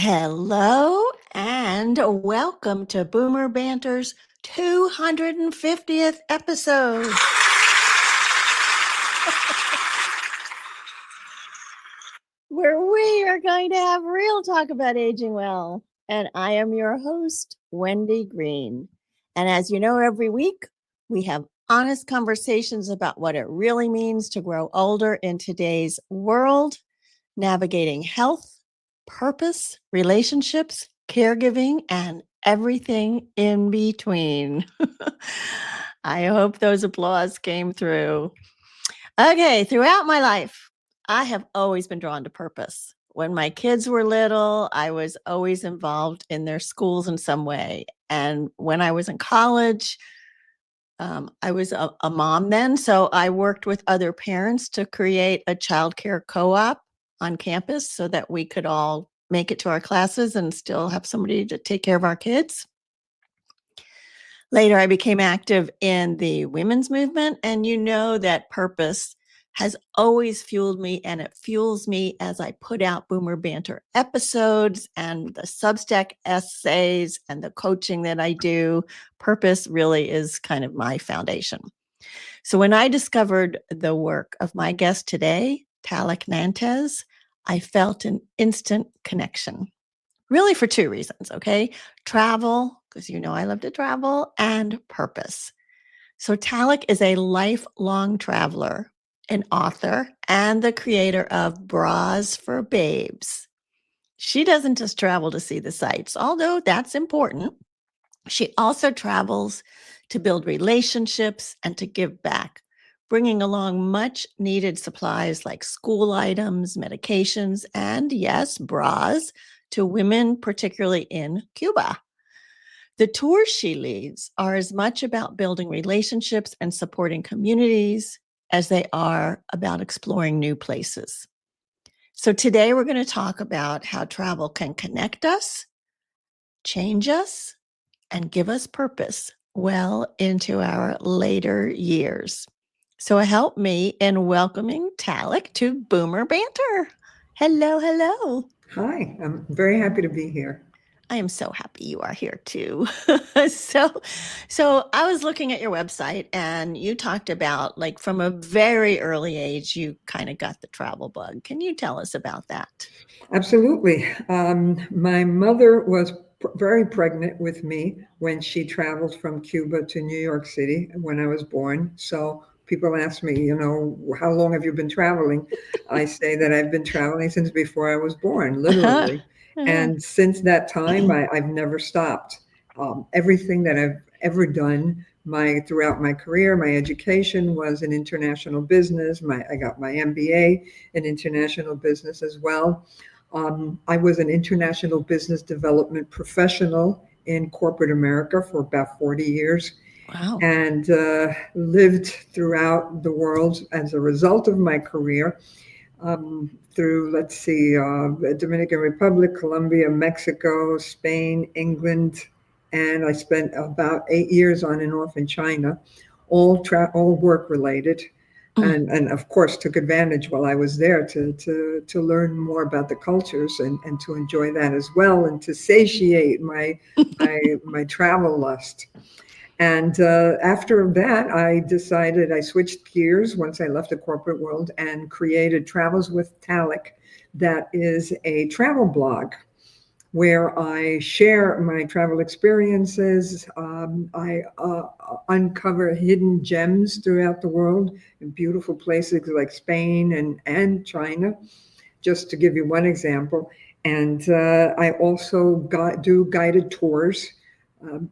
Hello and welcome to Boomer Banter's 250th episode. Where we are going to have real talk about aging well. And I am your host, Wendy Green. And as you know, every week we have honest conversations about what it really means to grow older in today's world, navigating health, purpose, relationships, caregiving, and everything in between. I hope those applause came through. Okay, throughout my life, I have always been drawn to purpose. When my kids were little, I was always involved in their schools in some way. And when I was in college, I was a mom then, so I worked with other parents to create a childcare co-op on campus so that we could all make it to our classes and still have somebody to take care of our kids. Later, I became active in the women's movement, and you know that purpose has always fueled me, and it fuels me as I put out Boomer Banter episodes and the Substack essays and the coaching that I do. Purpose really is kind of my foundation. So when I discovered the work of my guest today, Talek Nantes, I felt an instant connection. Really for two reasons, okay? Travel, because you know I love to travel, and purpose. So Talek is a lifelong traveler, an author, and the creator of Bras for Babes. She doesn't just travel to see the sights, although that's important. She also travels to build relationships and to give back, bringing along much needed supplies like school items, medications, and yes, bras to women, particularly in Cuba. The tours she leads are as much about building relationships and supporting communities as they are about exploring new places. So today we're going to talk about how travel can connect us, change us, and give us purpose well into our later years. So help me in welcoming Talek to Boomer Banter. Hello, hello. Hi, I'm very happy to be here. I am so happy you are here too. so so I was looking at your website and you talked about like from a very early age you kind of got the travel bug. Can you tell us about that? Absolutely. My mother was very pregnant with me when she traveled from Cuba to New York City when I was born. So people ask me, how long have you been traveling? I say that I've been traveling since before I was born, Uh-huh. literally. Uh-huh. And since that time, I've never stopped. Everything that I've ever done throughout my career, my education was in international business. I got my MBA in international business as well. I was an international business development professional in corporate America for about 40 years Wow. and lived throughout the world as a result of my career through, let's see, Dominican Republic, Colombia, Mexico, Spain, England, and I spent about 8 years on and off in China, all work related. Mm. And of course took advantage while I was there to learn more about the cultures and to enjoy that as well and to satiate my travel lust. And after that, I decided I switched gears once I left the corporate world and created Travels with Talek. That is a travel blog where I share my travel experiences. I uncover hidden gems throughout the world in beautiful places like Spain and China, just to give you one example. And I also do guided tours.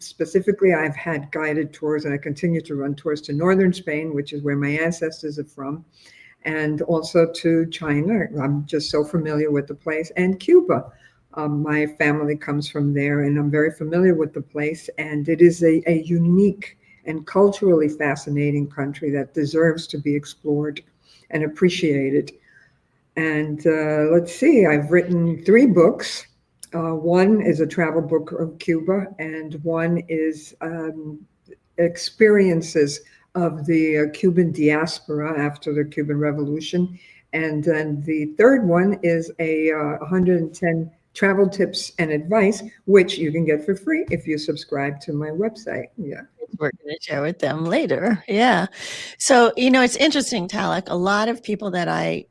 Specifically, I've had guided tours and I continue to run tours to northern Spain, which is where my ancestors are from, and also to China. I'm just so familiar with the place, and Cuba. My family comes from there, and I'm very familiar with the place. And it is a unique and culturally fascinating country that deserves to be explored and appreciated. And let's see, I've written three books. One is a travel book of Cuba, and one is experiences of the Cuban diaspora after the Cuban Revolution. And then the third one is a 110 travel tips and advice, which you can get for free if you subscribe to my website. Yeah. We're going to share with them later. Yeah. So, it's interesting, Talek. A lot of people that I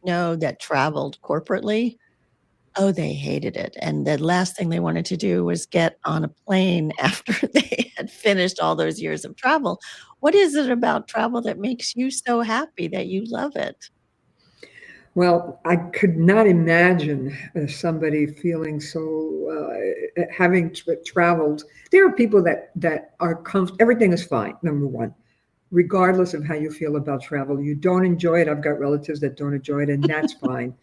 know that traveled corporately, oh, they hated it. And the last thing they wanted to do was get on a plane after they had finished all those years of travel. What is it about travel that makes you so happy that you love it? Well, I could not imagine somebody feeling so having traveled. There are people that are comfortable. Everything is fine. Number one, regardless of how you feel about travel, you don't enjoy it. I've got relatives that don't enjoy it, and that's fine.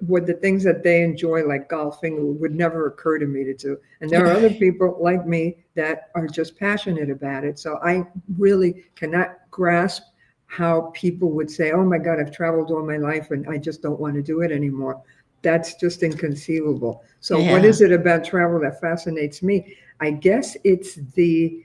What the things that they enjoy, like golfing, would never occur to me to do. And there are other people like me that are just passionate about it. So I really cannot grasp how people would say, "Oh my God, I've traveled all my life and I just don't want to do it anymore." That's just inconceivable. So, what Yeah. is it about travel that fascinates me? I guess it's the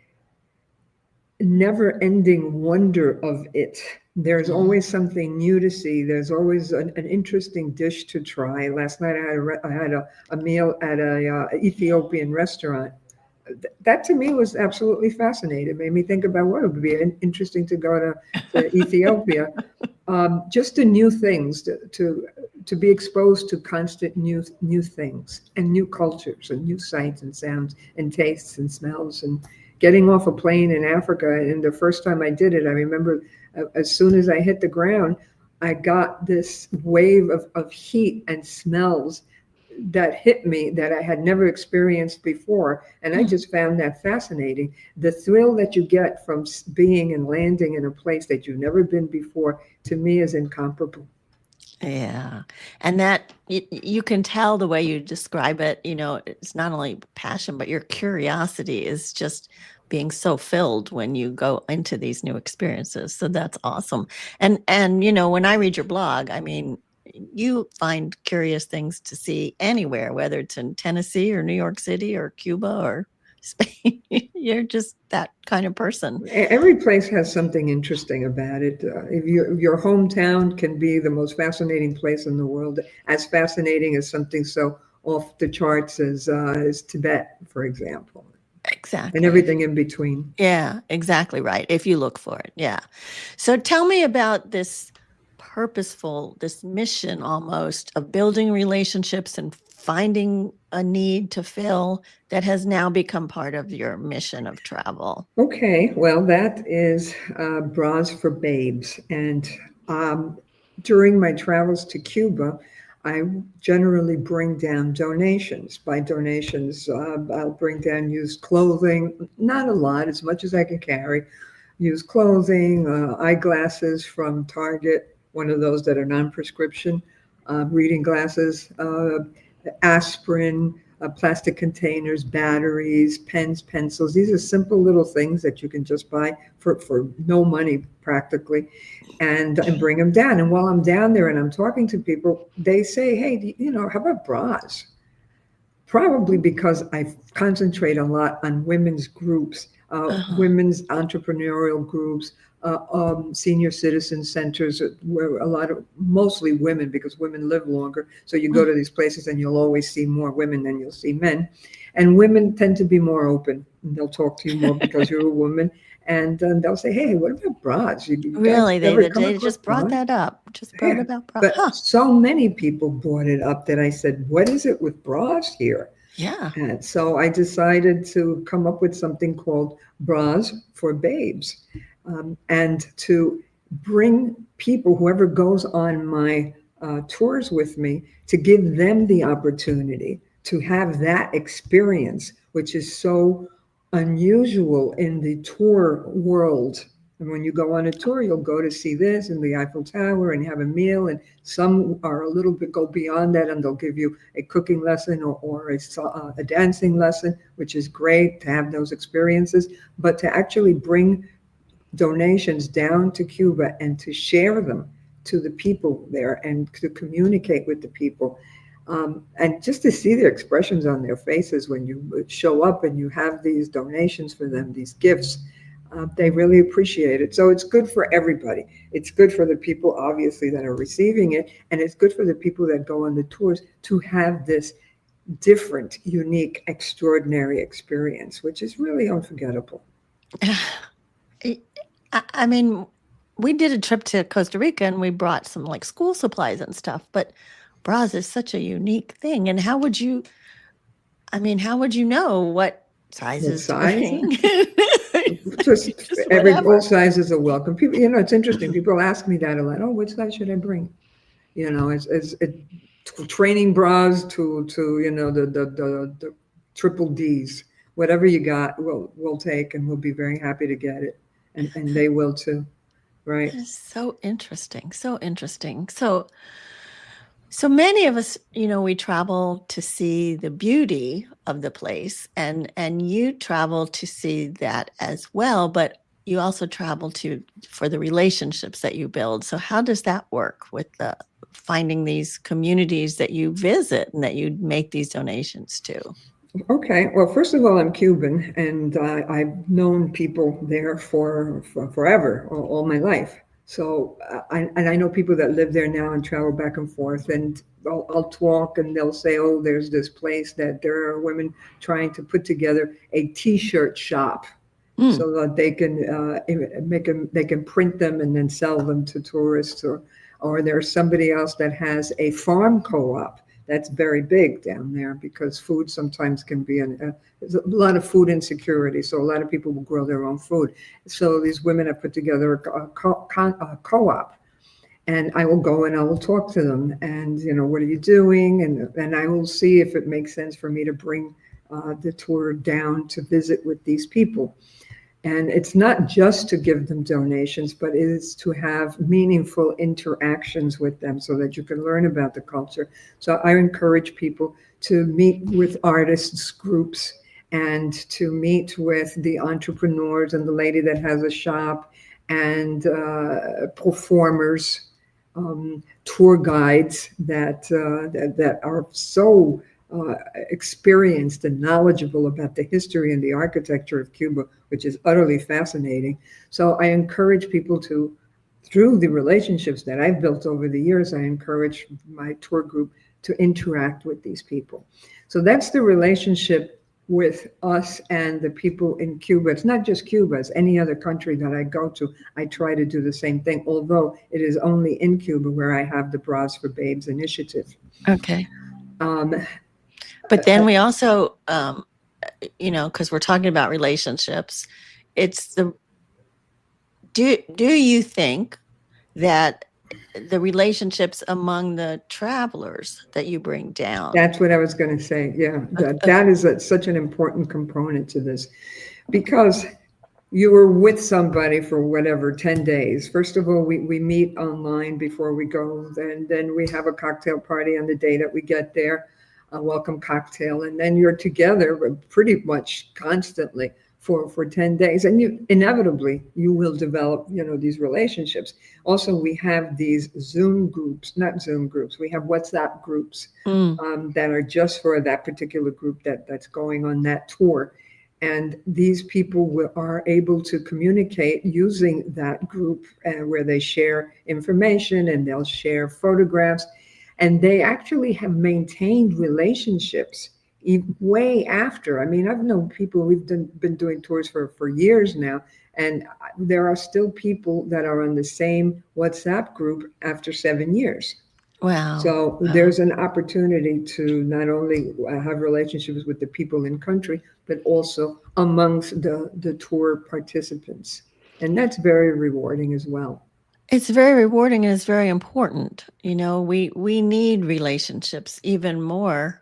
never ending wonder of it. There's Mm. always something new to see. There's always an interesting dish to try. Last night I had a meal at a Ethiopian restaurant. That to me was absolutely fascinating. It made me think about what it would be interesting to go to Ethiopia. Just the new things to be exposed to constant new things and new cultures and new sights and sounds and tastes and smells and getting off a plane in Africa. And the first time I did it, I remember as soon as I hit the ground, I got this wave of heat and smells that hit me that I had never experienced before. And I Mm. just found that fascinating. The thrill that you get from being and landing in a place that you've never been before, to me, is incomparable. Yeah. And that you can tell the way you describe it, it's not only passion, but your curiosity is just being so filled when you go into these new experiences. So that's awesome. And when I read your blog, I mean, you find curious things to see anywhere, whether it's in Tennessee or New York City or Cuba or Spain. You're just that kind of person. Every place has something interesting about it. If your hometown can be the most fascinating place in the world, as fascinating as something so off the charts as Tibet, for example, and Exactly. everything in between. Yeah, exactly right. If you look for it. Yeah. So tell me about this this mission almost of building relationships and finding a need to fill that has now become part of your mission of travel. Okay, well, that is Bras for Babes. And um, during my travels to Cuba, I generally bring down donations. By donations, I'll bring down used clothing, not a lot, as much as I can carry. Used clothing, eyeglasses from Target, one of those that are non prescription, reading glasses, aspirin, plastic containers, batteries, pens, pencils. These are simple little things that you can just buy for no money practically and bring them down. And while I'm down there and I'm talking to people, they say, "Hey, how about bras?" Probably because I concentrate a lot on women's groups, Uh-huh. women's entrepreneurial groups, senior citizen centers where mostly women, because women live longer. So you go Mm. to these places and you'll always see more women than you'll see men. And women tend to be more open. They'll talk to you more because you're a woman. And they'll say, "Hey, what about bras? You guys Really, they ever come they across just brought bras?" that up. Just brought Yeah. about bra. But Huh. so many people brought it up that I said, "What is it with bras here?" Yeah. And so I decided to come up with something called Bras for Babes, and to bring people, whoever goes on my tours with me, to give them the opportunity to have that experience, which is so unusual in the tour world. And when you go on a tour, you'll go to see this and the Eiffel Tower and have a meal. And some are a little bit go beyond that, and they'll give you a cooking lesson or a dancing lesson, which is great to have those experiences. But to actually bring donations down to Cuba and to share them to the people there and to communicate with the people. And just to see their expressions on their faces when you show up and you have these donations for them, these gifts, they really appreciate it. So it's good for everybody. It's good for the people, obviously, that are receiving it, and it's good for the people that go on the tours to have this different, unique, extraordinary experience, which is really unforgettable. I I mean, we did a trip to Costa Rica and we brought some like school supplies and stuff, but bras is such a unique thing. And how would you, I mean, how would you know what What sizes to size? bring? Just Just every all whatever. sizes are welcome. People, it's interesting. People ask me that a lot. Oh, what size should I bring? It's training bras to the triple D's. Whatever you got, we'll take, and we'll be very happy to get it, and they will too, right? That is so interesting. So interesting. So many of us, we travel to see the beauty of the place, and you travel to see that as well, but you also travel to for the relationships that you build. So how does that work with the finding these communities that you visit and that you make these donations to? Okay. Well, first of all, I'm Cuban, and I've known people there for forever, all my life. So, and I know people that live there now and travel back and forth. And I'll talk, and they'll say, "Oh, there's this place that there are women trying to put together a T-shirt shop, Mm, so that they can make them, they can print them and then sell them to tourists." Or there's somebody else that has a farm co-op that's very big down there, because food sometimes can be there's a lot of food insecurity, so a lot of people will grow their own food. So these women have put together a co-op, and I will go and I will talk to them, and what are you doing, and I will see if it makes sense for me to bring the tour down to visit with these people. And it's not just to give them donations, but it is to have meaningful interactions with them so that you can learn about the culture. So I encourage people to meet with artists groups, and to meet with the entrepreneurs and the lady that has a shop, and performers, tour guides that are so experienced and knowledgeable about the history and the architecture of Cuba, which is utterly fascinating. So I encourage people to, through the relationships that I've built over the years, I encourage my tour group to interact with these people. So that's the relationship with us and the people in Cuba. It's not just Cuba, it's any other country that I go to. I try to do the same thing, although it is only in Cuba where I have the Bras for Babes initiative. okay. Um, But then we also, because we're talking about relationships, it's the do you think that the relationships among the travelers that you bring down? That's what I was going to say. Yeah, that Okay. that is such an important component to this, because you were with somebody for whatever 10 days. First of all, we meet online before we go. Then we have a cocktail party on the day that we get there, a welcome cocktail, and then you're together pretty much constantly for 10 days, and you inevitably you will develop these relationships. Also, we have these Zoom groups, not Zoom groups, we have WhatsApp groups, Mm, that are just for that particular group that's going on that tour. And these people are able to communicate using that group, where they share information and they'll share photographs. And they actually have maintained relationships way after. I mean, I've known people, been doing tours for years now, and there are still people that are on the same WhatsApp group after 7 years. wow. So Wow. there's an opportunity to not only have relationships with the people in country, but also amongst the tour participants. And that's very rewarding as well. It's very rewarding and it's very important. We need relationships even more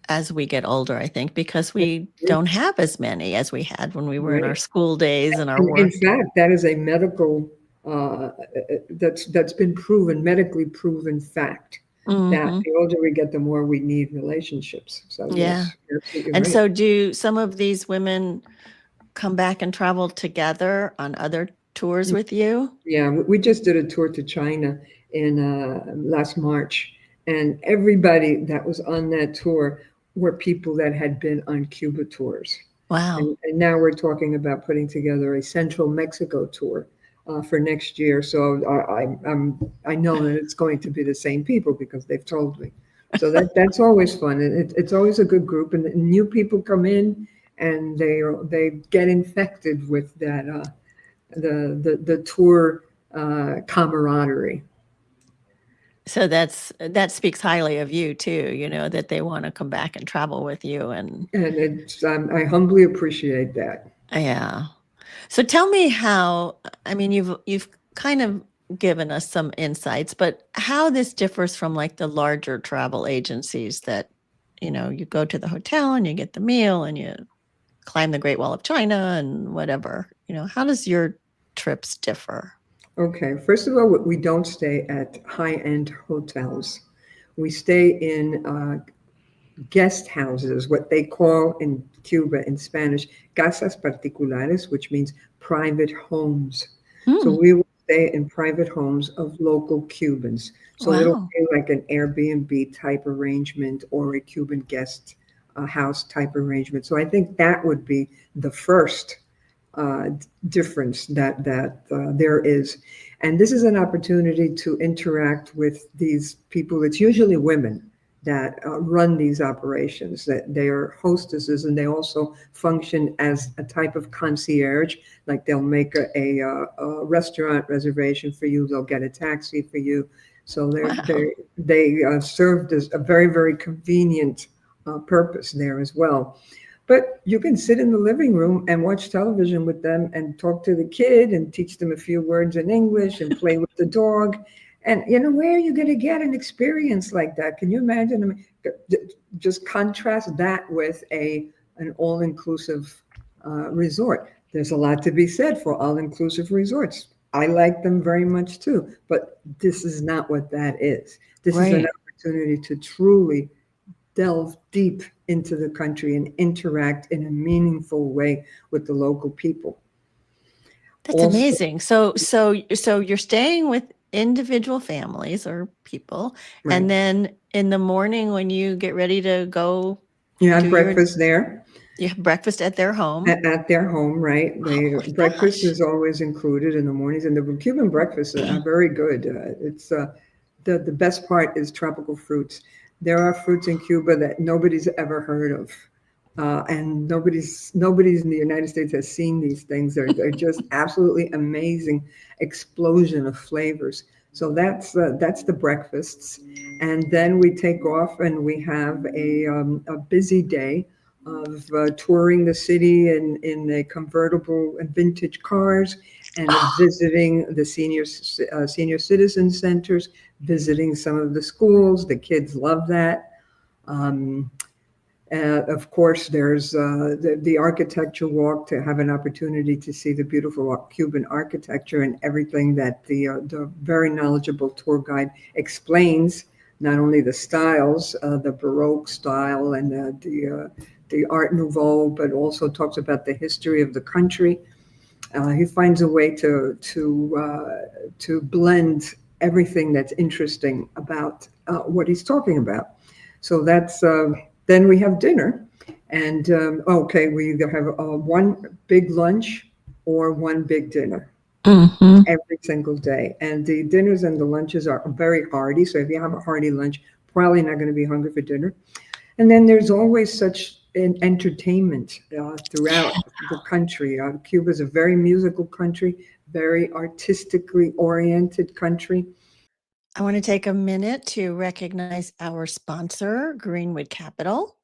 as we get older, I think, because we don't have as many as we had when we were in our Right. school days and our And in work. fact, that is a medical, that's been proven, medically proven fact, that Mhm. the older we get, the more we need relationships. So Yeah. yes, you're absolutely And right. so do some of these women come back and travel together on other tours with you? Yeah, we just did a tour to China in last March, and everybody that was on that tour were people that had been on Cuba tours. Wow. And now we're talking about putting together a Central Mexico tour for next year. So I know that it's going to be the same people because they've told me. So that's always fun. And it's always a good group, and new people come in, and they get infected with that the tour camaraderie. So that speaks highly of you too, that they want to come back and travel with you. And And I humbly appreciate that. yeah. So tell me how, I mean, you've kind of given us some insights, but how this differs from like the larger travel agencies that, you go to the hotel and you get the meal and you climb the Great Wall of China and whatever. How does your trips differ? Okay, first of all, we don't stay at high-end hotels. We stay in guest houses, what they call in Cuba in Spanish, casas particulares, which means private homes. So Hmm. we will stay in private homes of local Cubans. So it'll Wow. be like an Airbnb type arrangement or a Cuban guest house type arrangement. So I think that would be the first uh, difference that there is. And this is an opportunity to interact with these people. It's usually women that run these operations, that they are hostesses, and they also function as a type of concierge. Like they'll make a restaurant reservation for you, they'll get a taxi for you. So Wow. they served as a very, very convenient purpose there as well. But you can sit in the living room and watch television with them and talk to the kid and teach them a few words in English and play with the dog. And where are you going to get an experience like that? Can you imagine? I mean, just contrast that with an all-inclusive resort. There's a lot to be said for all-inclusive resorts. I like them very much too, but this is not what that is. This is an Right. opportunity to truly delve deep into the country and interact in a meaningful way with the local people. That's Also, amazing. So you're staying with individual families or people, right, and then in the morning when you get ready to go you do have your breakfast there you have breakfast at their home. at their home, right? Oh They my breakfast gosh. is always included in the mornings, and the Cuban breakfasts are very good. It's the best part is tropical fruits. There are fruits in Cuba that nobody's ever heard of. And nobody's in the United States has seen these things. They're just absolutely amazing explosion of flavors. So that's the breakfasts, and then we take off and we have a busy day of touring the city in a convertible and vintage cars, and of visiting the senior citizen centers, visiting some of the schools. The kids love that. Um, of course, there's the architecture walk to have an opportunity to see the beautiful Cuban architecture and everything that the very knowledgeable tour guide explains. Not only the styles, the Baroque style and the Art Nouveau, but also talks about the history of the country. He finds a way to blend everything that's interesting about what he's talking about. So that's then we have dinner, and okay, we either have one big lunch or one big dinner Hmm. every single day. And the dinners and the lunches are very hearty. So if you have a hearty lunch, probably not going to be hungry for dinner. And then there's always such an entertainment throughout the country. Cuba is a very musical country, very artistically oriented country. I want to take a minute to recognize our sponsor, Greenwood Capital.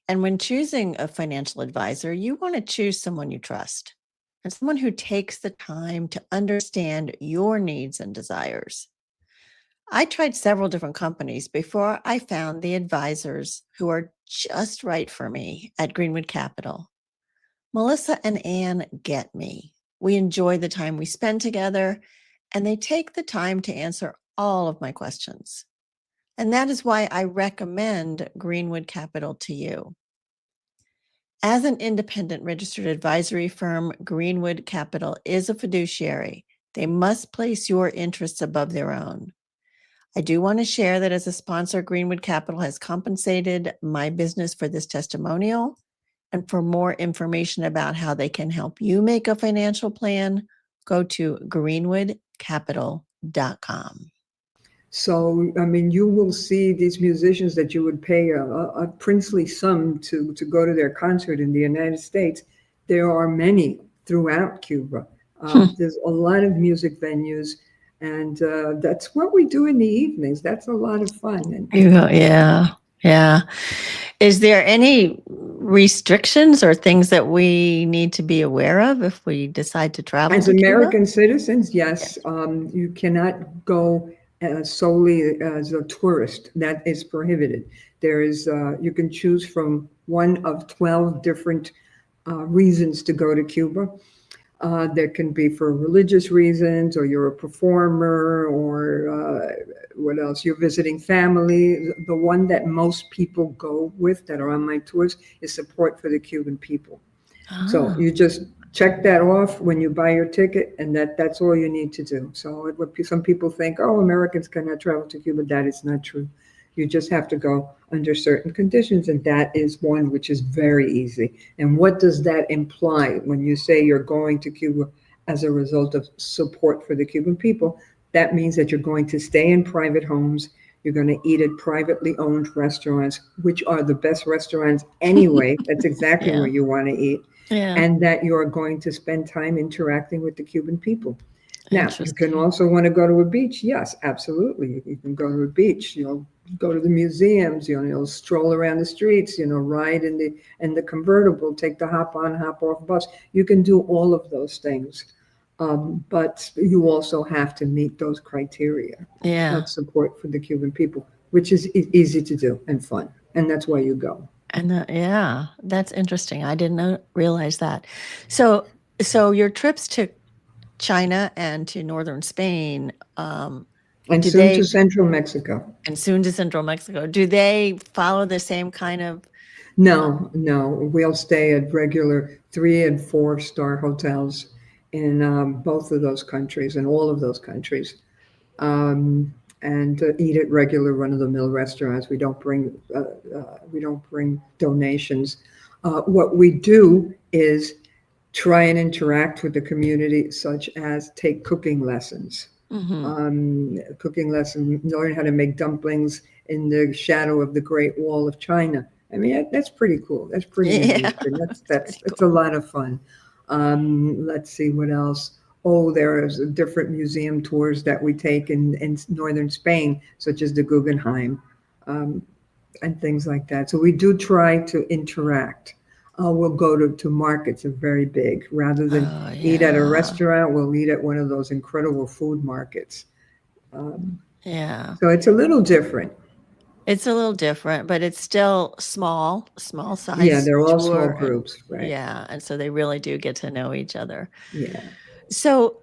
And when choosing a financial advisor, you want to choose someone you trust and someone who takes the time to understand your needs and desires. I tried several different companies before I found the advisors who are just right for me at Greenwood Capital. Melissa and Ann get me. We enjoy the time we spend together, and they take the time to answer all of my questions. And that is why I recommend Greenwood Capital to you. As an independent registered advisory firm, Greenwood Capital is a fiduciary. They must place your interests above their own. I do want to share that as a sponsor, Greenwood Capital has compensated my business for this testimonial. And for more information about how they can help you make a financial plan, go to greenwoodcapital.com. So, I mean, you will see these musicians that you would pay a princely sum to go to their concert in the United States. There are many throughout Cuba. There's a lot of music venues, and that's what we do in the evenings. That's a lot of fun. You go, yeah, yeah. Is there any restrictions or things that we need to be aware of if we decide to travel As to Cuba? American citizens, Yes. yes, you cannot go solely as a tourist. That is prohibited. There is, you can choose from one of 12 different reasons to go to Cuba. There can be for religious reasons, or you're a performer, or what else? You're visiting family. The one that most people go with that are on my tours is support for the Cuban people. So Ah, you just check that off when you buy your ticket, and that's all you need to do. So some people think, oh, Americans cannot travel to Cuba. That is not true. You just have to go under certain conditions, and that is one which is very easy. And what does that imply when you say you're going to Cuba as a result of support for the Cuban people? That means that you're going to stay in private homes. You're going to eat at privately owned restaurants, which are the best restaurants anyway. That's exactly yeah, where you want to eat. yeah. And that you're going to spend time interacting with the Cuban people. Now, you can Interesting. also want to go to a beach. Yes, absolutely. You can go to a beach. You'll go to the museums. You'll stroll around the streets. Ride in the convertible. Take the hop on, hop off bus. You can do all of those things, but you also have to meet those criteria Yeah. of support for the Cuban people, which is easy to do and fun, and that's why you go. And yeah, that's interesting. I didn't realize that. So, so your trips to China and to northern Spain, And do soon to they, Central Mexico. and soon to central Mexico, do they follow the same kind of, No, no, we'll stay at regular 3 and 4 star hotels in both of those countries and all of those countries, and eat at regular run-of-the-mill restaurants. We don't bring donations. What we do is try and interact with the community, such as take mm-hmm. cooking lesson, learn how to make dumplings in the shadow of the Great Wall of China. I mean, that's pretty cool. That's pretty Yeah, interesting. That's it's that's pretty it's a cool. lot of fun. Let's see what else. Oh, there is different museum tours that we take in northern Spain, such as the Guggenheim, um, and things like that. So we do try to interact. We'll go to markets are very big. Rather than Oh, eat at a yeah. restaurant, we'll eat at one of those incredible food markets. Um, Yeah. so it's a little different. It's a little different, but it's still small Yeah, size they're all small tour. And groups, right? yeah. And so they really do get to know each other. Yeah. So,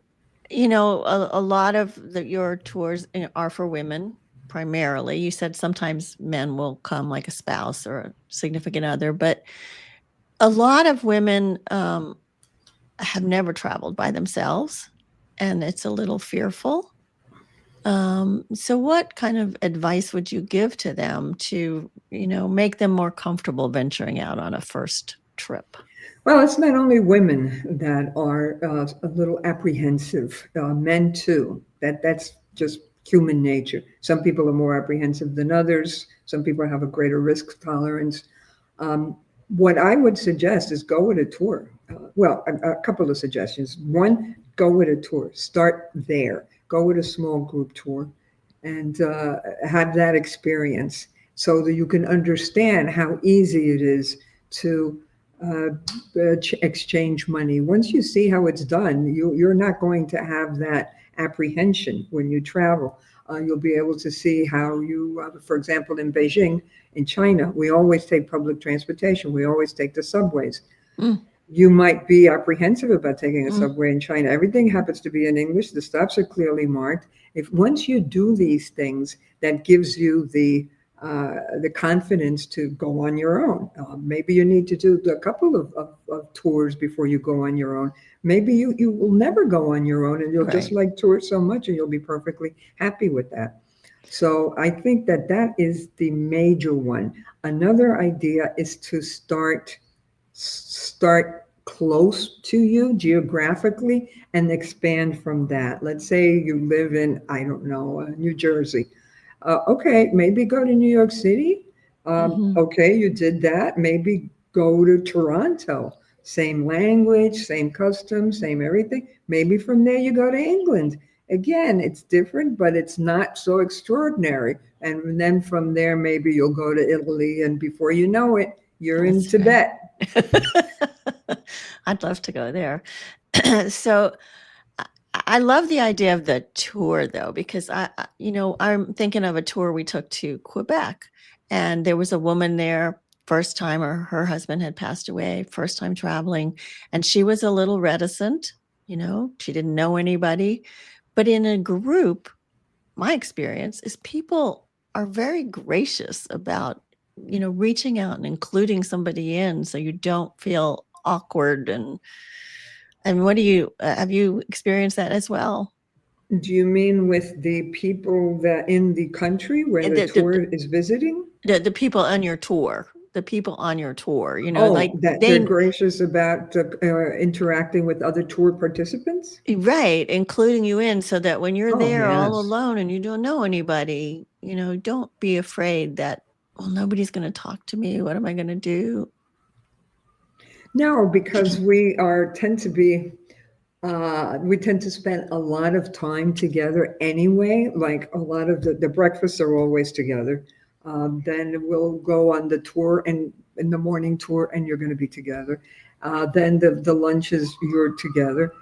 a lot of your tours are for women primarily. You said sometimes men will come like a spouse or a significant other, but a lot of women have never traveled by themselves, and it's a little fearful. So, what kind of advice would you give to them to, make them more comfortable venturing out on a first trip? Well, it's not only women that are a little apprehensive, men too. That's just human nature. Some people are more apprehensive than others. Some people have a greater risk tolerance. Um, what I would suggest is go with a tour. Well, a couple of suggestions. One, go with a tour. Start there. Go with a small group tour and have that experience so that you can understand how easy it is to uh, exchange money. Once you see how it's done, you're not going to have that apprehension when you travel. You'll be able to see how for example, in Beijing, in China, we always take public transportation. We always take the subways. Mm, You might be apprehensive about taking a mm, subway in China. Everything happens to be in English. The stops are clearly marked. If once you do these things, that gives you the confidence to go on your own. Maybe you need to do a couple of tours before you go on your own. Maybe you will never go on your own, and you'll just right. like tours so much, and you'll be perfectly happy with that. So I think that is the major one. Another idea is to start close to you geographically and expand from that. Let's say you live in, I don't know, New Jersey. Okay, maybe go to New York City. Hmm. Okay, you did that. Maybe go to Toronto. Same language, same customs, same everything. Maybe from there you go to England. Again, it's different, but it's not so extraordinary. And then from there, maybe you'll go to Italy, and before you know it, you're in That's right. Tibet. I'd love to go there. So I I love the idea of the tour though, because I'm thinking of a tour we took to Quebec, and there was a woman there, first time, or her husband had passed away, first time traveling, and she was a little reticent. She didn't know anybody, but in a group, my experience is people are very gracious about, reaching out and including somebody in so you don't feel awkward. And what do you have you experienced that as well? Do you mean with the people that in the country where And the the, tour is visiting? the people on your tour, the people on your tour, Oh, like that they're gracious about interacting with other tour participants? right, including you in so that when you're Oh, there all yes. alone and you don't know anybody, don't be afraid that, well, nobody's going to talk to me. What am I going to do? No, because we tend to spend a lot of time together anyway. Like a lot of the breakfasts are always together. Then we'll go on the tour and in the morning tour, and you're going to be together. Then the lunches you're together.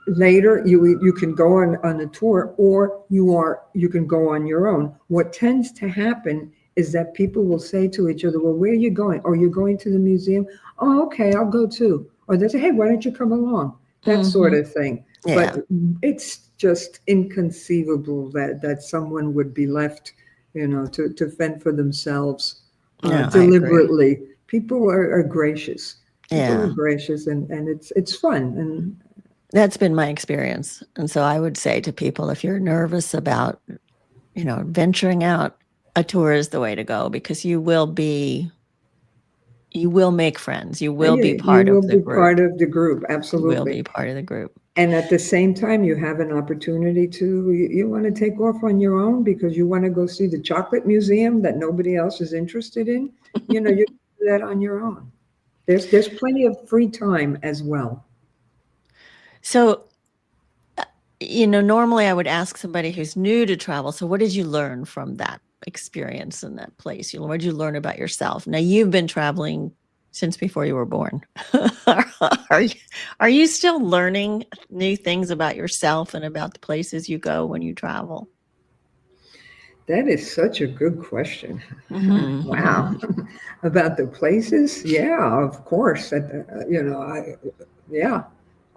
Later you can go on a tour, or you can go on your own. What tends to happen is that people will say to each other, well, where are you going? Oh, you're going to the museum? Oh, okay, I'll go too. Or they say, hey, why don't you come along? That sort Hmm. of thing. But Yeah. it's just inconceivable that someone would be left, to fend for themselves No, I agree. deliberately. People are gracious. People are Yeah. gracious, and it's fun. And That's been my experience. And so I would say to people, if you're nervous about, venturing out, a tour is the way to go because you will make friends. You will be you part of will the be group. part of the group, You will absolutely. be part of the group. And at the same time, you have an opportunity to, you want to take off on your own because you want to go see the chocolate museum that nobody else is interested in. You do that on your own. There's plenty of free time as well. So, uh, normally I would ask somebody who's new to travel. So, what did you learn from that experience in that place? What did you learn about yourself? Now, you've been traveling since before you were born. are you, are you still learning new things about yourself and about the places you go when you travel? That is such a good question. Wow. Hmm. About the places? Yeah, of course. Yeah.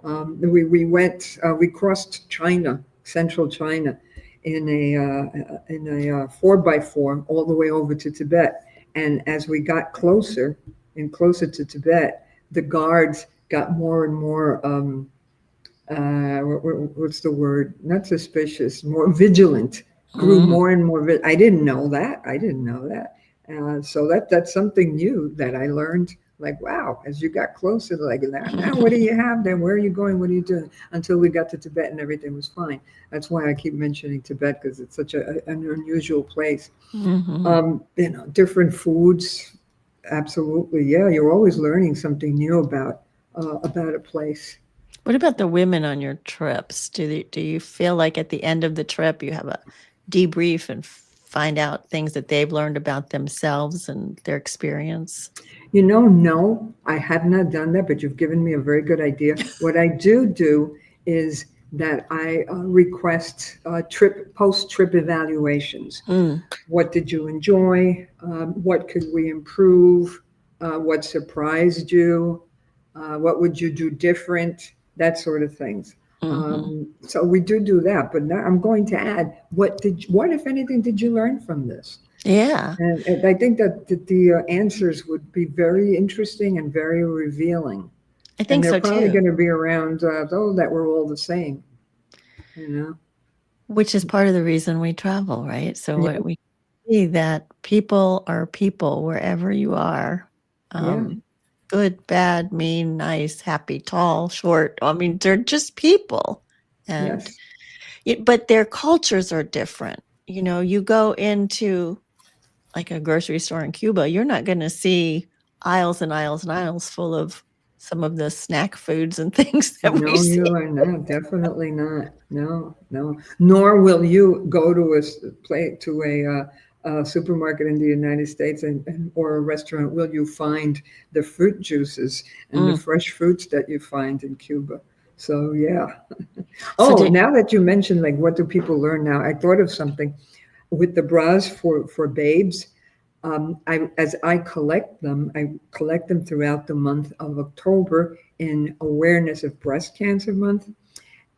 We crossed China, central China, in a 4x4 all the way over to Tibet. And as we got closer and closer to Tibet, the guards got more and more, what's the word? Not suspicious, more vigilant, grew Mm. more and more. I didn't know that. I didn't know that. So that's something new that I learned. Like, wow, as you got closer, like now, what do you have then? Where are you going? What are you doing? Until we got to Tibet and everything was fine. That's why I keep mentioning Tibet because it's such an unusual place. Hmm. Different foods, absolutely. Yeah, you're always learning something new about a place. What about the women on your trips? Do you feel like at the end of the trip you have a debrief and find out things that they've learned about themselves and their experience? No, I have not done that, but you've given me a very good idea. What I do is that I request post-trip evaluations. Mm, What did you enjoy? What could we improve? What surprised you? What would you do different? That sort of things. hmm. So we do that. But now I'm going to add, what if anything, did you learn from this? Yeah, And I think that the answers would be very interesting and very revealing. I And think they're so probably too, going to be around, that we're all the same, you know? which is part of the reason we travel, right? So Yeah, what we see that people are people wherever you are. yeah, Um, Good, bad, mean, nice, happy, tall, short. I mean, they're just people. And yes. but their cultures are different. you go into like a grocery store in Cuba, you're not going to see aisles and aisles and aisles full of some of the snack foods and things that we No, see. you are not. Definitely not. No, no. Nor will you go to a supermarket in the United States or a restaurant. Will you find the fruit juices and the Mm. fresh fruits that you find in Cuba? So yeah. So Oh, did now that you mentioned like what do people learn now? I thought of something with the bras for babes. As I collect them throughout the month of October in awareness of Breast Cancer Month.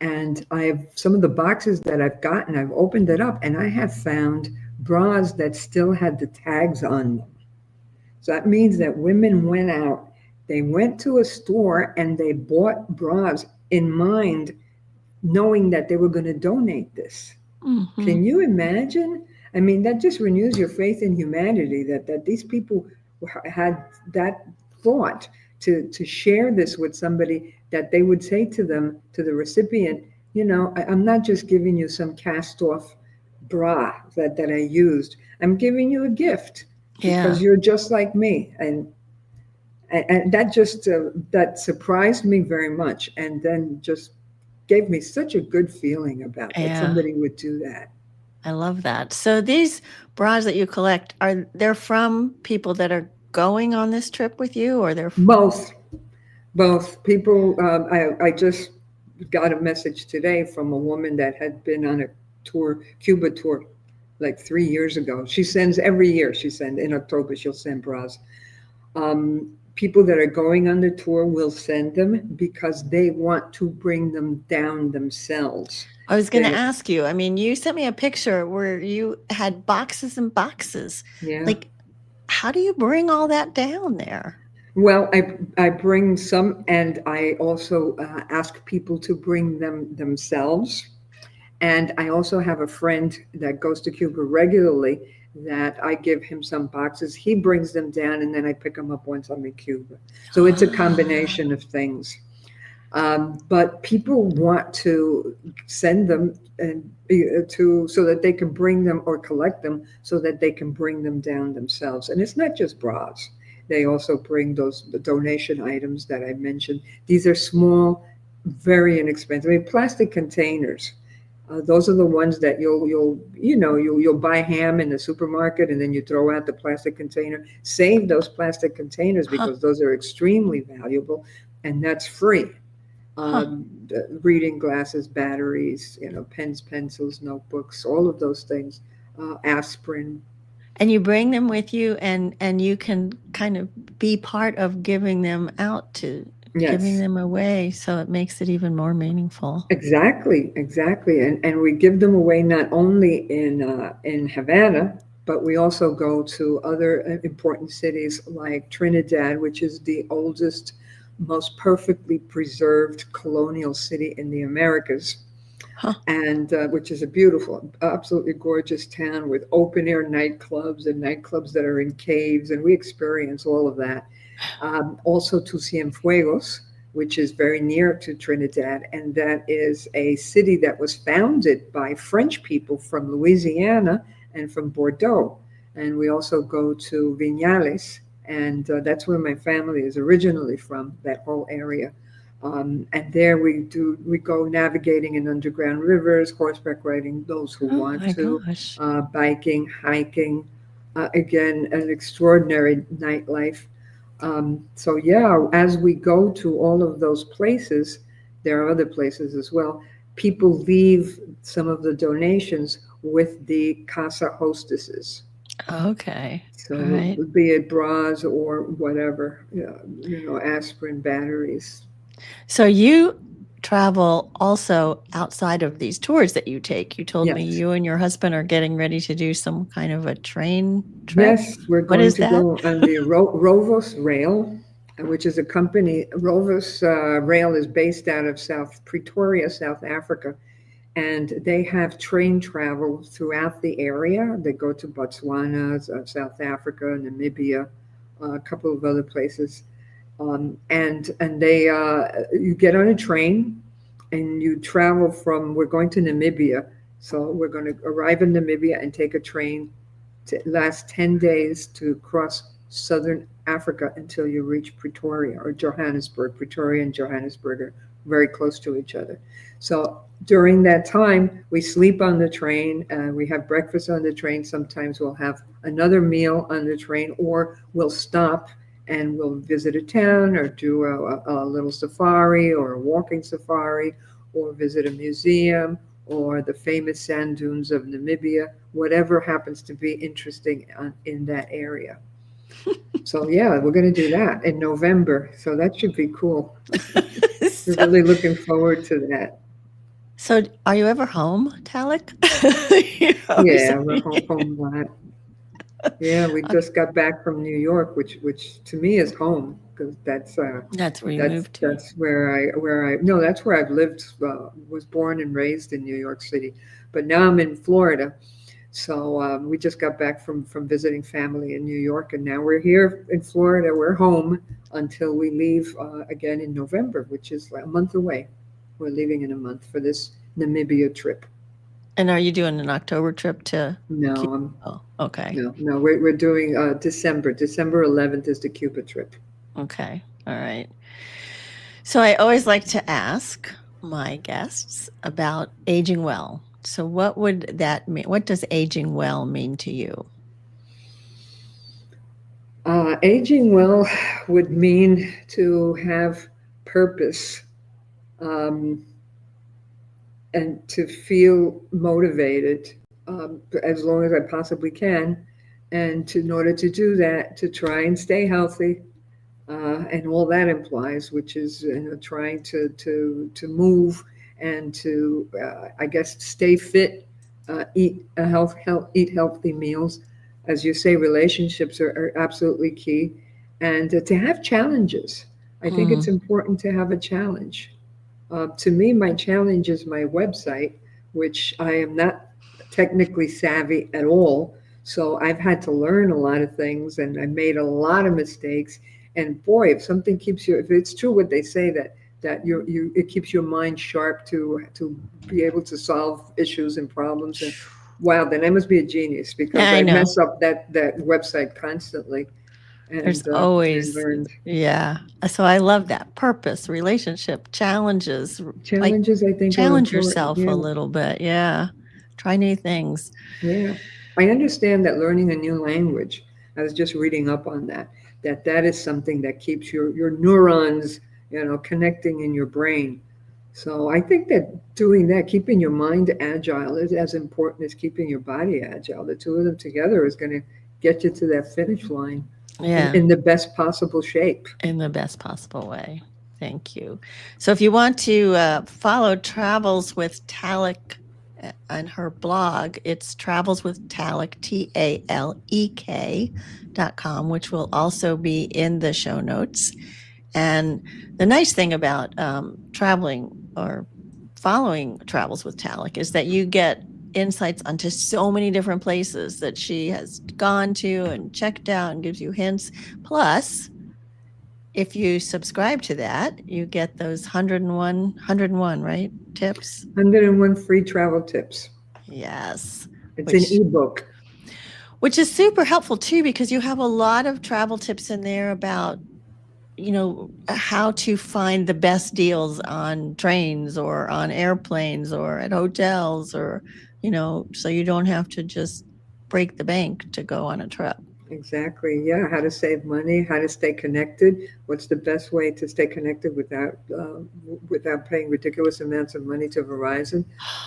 And I have some of the boxes that I've gotten, I've opened it up and I have found bras that still had the tags on them. So that means that women went out, they went to a store and they bought bras in mind, knowing that they were going to donate this. mhm. Can you imagine? I mean, that just renews your faith in humanity that these people had that thought to share this with somebody, that they would say to them, to the recipient, I'm not just giving you some cast off bra that I used. I'm giving you a gift Yeah. because you're just like me. And that just that surprised me very much, and then just gave me such a good feeling about that Yeah. somebody would do that. I love that. So these bras that you collect, are they're from people that are going on this trip with you, or they're Both, both people. I just got a message today from a woman that had been on a tour, Cuba tour, like 3 years ago. She sends every year. She sends in October. She'll send bras. People that are going on the tour will send them because they want to bring them down themselves. I was going to They, ask you. I mean, you sent me a picture where you had boxes and boxes. yeah. Like, how do you bring all that down there? Well, I bring some, and I also ask people to bring them themselves. And I also have a friend that goes to Cuba regularly that I give him some boxes. He brings them down, and then I pick them up once I'm in Cuba. So it's a Ah, combination of things. But people want to send them and to so that they can bring them or collect them so that they can bring them down themselves. And it's not just bras. They also bring those the donation items that I mentioned. These are small, very inexpensive. I mean, plastic containers. Those are the ones that you'll buy ham in the supermarket and then you throw out the plastic container. Save those plastic containers huh, because those are extremely valuable, and that's free. huh. Reading glasses, batteries, pens, pencils, notebooks, all of those things, aspirin. And you bring them with you, and you can kind of be part of giving them out to giving Yes, them away, so it makes it even more meaningful. exactly, exactly. And we give them away not only in Havana, but we also go to other important cities like Trinidad, which is the oldest, most perfectly preserved colonial city in the Americas, Huh. and which is a beautiful, absolutely gorgeous town with open air nightclubs and nightclubs that are in caves, and we experience all of that. Also to Cienfuegos, which is very near to Trinidad, and that is a city that was founded by French people from Louisiana and from Bordeaux. And we also go to Vinales, and that's where my family is originally from, that whole area. And there we go navigating in underground rivers, horseback riding, those who Oh want my to, gosh. biking, hiking. Again, an extraordinary nightlife. So yeah, as we go to all of those places, there are other places as well. People leave some of the donations with the casa hostesses. Okay. All So right. be it bras or whatever, aspirin, batteries. So you travel also outside of these tours that you take. You told me Yes. you and your husband are getting ready to do some kind of a train trip. Yes, we're What going is to that? go on the Rovos Rail, which is a company. Rovos Rail is based out of South Pretoria, South Africa, and they have train travel throughout the area. They go to Botswana, South Africa, Namibia, a couple of other places, and they you get on a train and you travel from. We're going to Namibia. So we're going to arrive in Namibia and take a train to last 10 days to cross southern Africa until you reach Pretoria or Johannesburg. Pretoria and Johannesburg are very close to each other. So during that time, we sleep on the train, we have breakfast on the train. Sometimes we'll have another meal on the train, or we'll stop and we'll visit a town or do a little safari or a walking safari or visit a museum or the famous sand dunes of Namibia, whatever happens to be interesting in that area. So, yeah, we're going to do that in November. So, that should be cool. We're so, really looking forward to that. so are you ever home, Talek? You're always Yeah, we're home a lot. Yeah, we okay. just got back from New York, which to me is home because That's where you that's moved to. that's where I no, that's where I've lived. Was born and raised in New York City, but now I'm in Florida. So we just got back from visiting family in New York, and now we're here in Florida. We're home until we leave again in November, which is like a month away. We're leaving in a month for this Namibia trip. And are you doing an October trip to Cuba? No, Oh, okay. no, we're doing December. December 11th is the Cuba trip. Okay. All right. So I always like to ask my guests about aging well. So what would that mean? What does aging well mean to you? Aging well would mean to have purpose, um, and to feel motivated as long as I possibly can. And in order to do that, to try and stay healthy, and all that implies, which is trying to move and to I guess stay fit, eat healthy meals, as you say. Relationships are absolutely key, and to have challenges. I think it's Mm, important to have a challenge. To me, my challenge is my website, which I am not technically savvy at all. So I've had to learn a lot of things and I made a lot of mistakes. And boy, if something keeps you, if it's true what they say that it keeps your mind sharp to be able to solve issues and problems. And wow, then I must be a genius because I I know. mess up that website constantly There's and always, learned yeah. So I love that purpose, relationship, challenges, like challenges. I think are challenge important. yourself a Yeah. little bit. Yeah. Try new things. Yeah, I understand that learning a new language, I was just reading up on that, that is something that keeps your neurons, connecting in your brain. So I think that doing that, keeping your mind agile is as important as keeping your body agile. The two of them together is going to get you to that finish line Yeah. in the best possible shape. In the best possible way. Thank you. So if you want to follow Travels with Talek on her blog, it's Travels with Talek, TALEK.com, which will also be in the show notes. And the nice thing about traveling or following Travels with Talek is that you get insights onto so many different places that she has gone to and checked out and gives you hints. Plus, if you subscribe to that, you get those 101, right? Tips. 101 free travel tips. Yes. It's an Which ebook. which is super helpful too because you have a lot of travel tips in there about how to find the best deals on trains or on airplanes or at hotels or so you don't have to just break the bank to go on a trip. Exactly. Yeah. How to save money, how to stay connected. What's the best way to stay connected without paying ridiculous amounts of money to Verizon?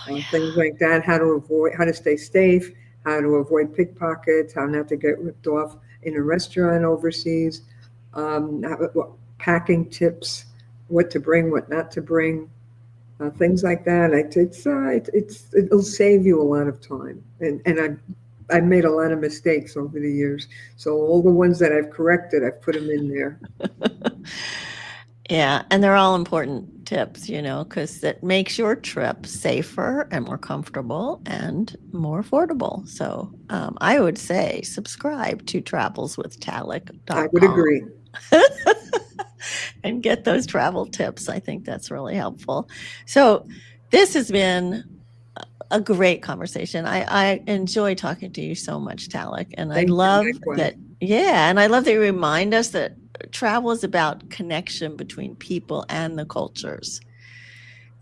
Oh, Things like that. How to stay safe, how to avoid pickpockets, how not to get ripped off in a restaurant overseas. Packing tips, what to bring, what not to bring. Things like that. It'll save you a lot of time. And I've made a lot of mistakes over the years. So all the ones that I've corrected, I've put them in there. yeah. Yeah, and they're all important tips, because it makes your trip safer and more comfortable and more affordable. So I would say subscribe to I would travelswithtalek.com agree. and get those travel tips. I think that's really helpful. So this has been a great conversation. I enjoy talking to you so much, Talek. And I Thank you, love likewise. that. Yeah. And I love that you remind us that travel is about connection between people and the cultures.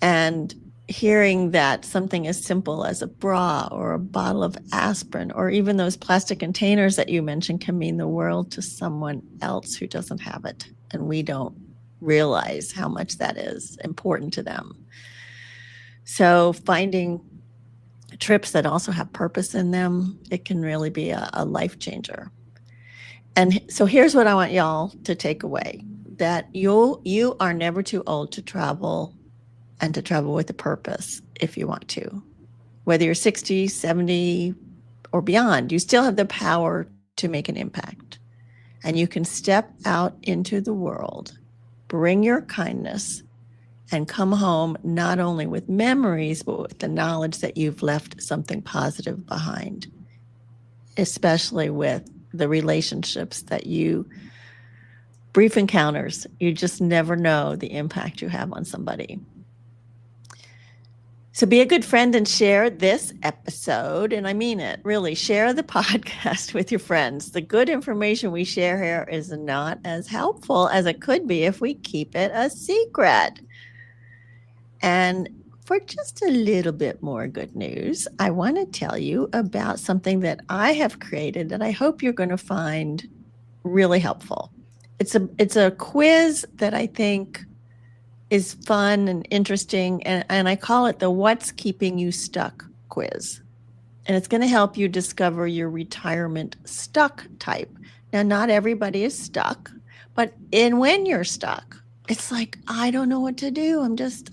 And hearing that something as simple as a bra or a bottle of aspirin or even those plastic containers that you mentioned can mean the world to someone else who doesn't have it. And we don't realize how much that is important to them. So finding trips that also have purpose in them, it can really be a life changer. And so here's what I want y'all to take away, that you are never too old to travel and to travel with a purpose if you want to. Whether you're 60, 70, or beyond, you still have the power to make an impact. And you can step out into the world, bring your kindness, and come home not only with memories, but with the knowledge that you've left something positive behind, especially with the relationships that you, brief encounters, you just never know the impact you have on somebody. So be a good friend and share this episode. And I mean it, really. Share the podcast with your friends. The good information we share here is not as helpful as it could be if we keep it a secret. And for just a little bit more good news, I want to tell you about something that I have created that I hope you're going to find really helpful. It's a quiz that I think is fun and interesting, and I call it the What's Keeping You Stuck quiz. And it's going to help you discover your retirement stuck type. Now, not everybody is stuck, but when you're stuck, it's like, I don't know what to do. I'm just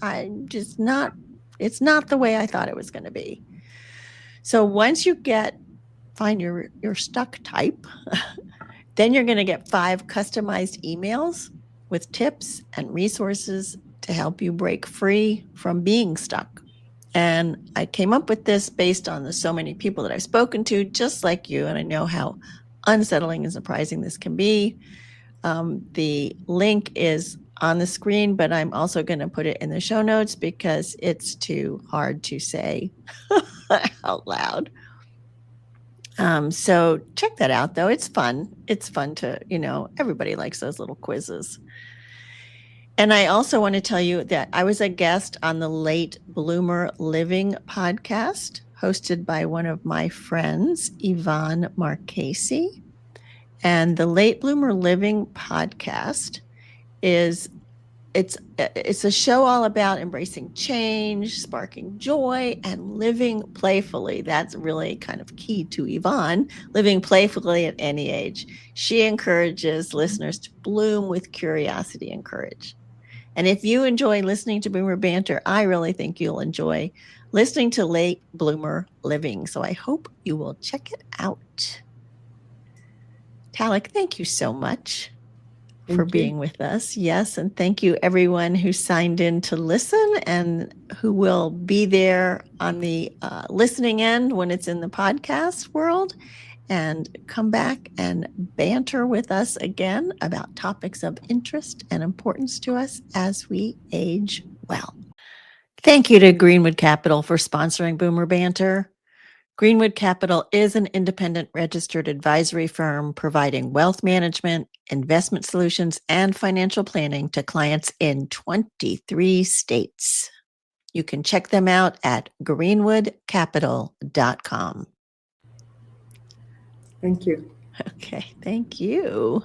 not, it's not the way I thought it was going to be. So once you find your stuck type, then you're going to get 5 customized emails with tips and resources to help you break free from being stuck. And I came up with this based on the so many people that I've spoken to, just like you, and I know how unsettling and surprising this can be. The link is on the screen, but I'm also going to put it in the show notes because it's too hard to say out loud. So check that out, though. It's fun. It's fun to, everybody likes those little quizzes. And I also want to tell you that I was a guest on the Late Bloomer Living podcast, hosted by one of my friends, Yvonne Marchese. And the Late Bloomer Living podcast it's a show all about embracing change, sparking joy, and living playfully. That's really kind of key to Yvonne, living playfully at any age. She encourages listeners to bloom with curiosity and courage. And if you enjoy listening to Boomer Banter, I really think you'll enjoy listening to Late Bloomer Living. So I hope you will check it out. Talek, thank you so much for being with us. Yes. And thank you everyone who signed in to listen and who will be there on the listening end when it's in the podcast world, and come back and banter with us again about topics of interest and importance to us as we age well. Thank you to Greenwood Capital for sponsoring Boomer Banter. Greenwood Capital is an independent registered advisory firm providing wealth management, investment solutions, and financial planning to clients in 23 states. You can check them out at greenwoodcapital.com. Thank you. Okay, thank you.